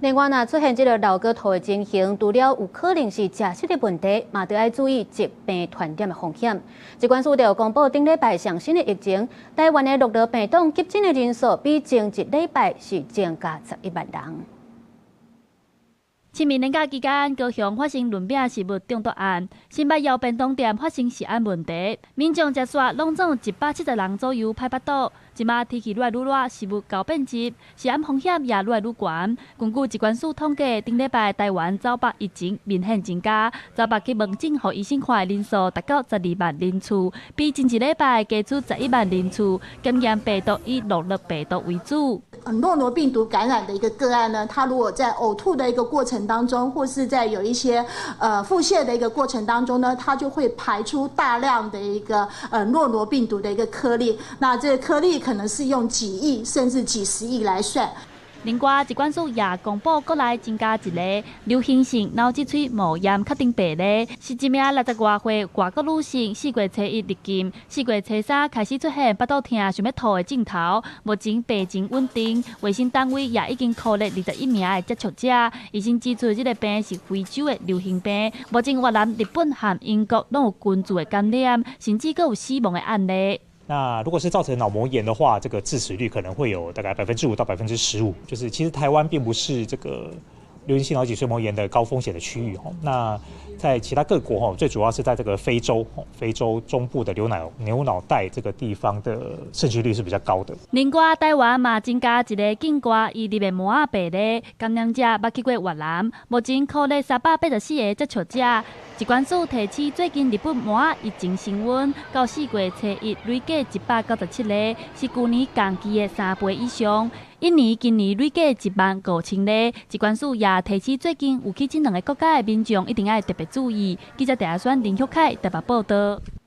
另外，若出現這個腦割頭的情形，除了有可能是食食的問題，嘛得要注意疾病傳染的風險。疾管署就公布頂禮拜上新的疫情，台灣的6類病毒急診的人數比前一禮拜是增加11萬人。清明連假期間，高雄發生潤餅食物中毒案，新北藥便當店發生食安問題，民眾食煞攏總170人左右歹腹肚。即馬天氣愈來愈熱，食物高變質，食安風險也愈來愈懸。根據疾管署統計，頂禮拜台灣走北疫情明顯增加，走北去門診予醫生看的人數達到12萬人次，比前一禮拜加出11萬人次。檢驗病毒以6類病毒為主。諾羅病毒感染的一個個案呢，它如果在嘔吐的一個過程當中，或是在有一些腹瀉的一個過程當中呢，它就會排出大量的一個諾羅病毒的一個顆粒。那這個顆粒可能是用幾億甚至幾十億來算。另外，疾管署也公布國內增加一個流行性腦脊髓膜炎確定病例，是一名60多歲外國女性，4月初1入境，4月初3開始出現腹肚痛、想要吐的症頭，目前病情穩定。衛生單位也已經扣列21名的接觸者。醫生指出，這個病是非洲的流行病，目前越南、日本和英國都有群聚的感染，甚至還有死亡的案例。那如果是造成腦膜炎的話，這個致死率可能會有大概5%到15%。就是其實台灣並不是這個流行性腦脊髓膜炎的高風險的區域。那在其他各國最主要是在這個非洲中部的牛腦帶這個地方的盛行率是比較高的。另外，台灣嘛增加一個境外移入的膜仔病例，感染者捌去過越南，目前扣列384個接觸者。疾管署提起最近日本膜仔疫情升溫，到4月初1累計197例，是去年同期的3倍以上。印尼今年累計15000例。疾管署也提起最近有去這2個國家的民眾一定要特別注意。記者陳亞軒、林旭凱台北報道。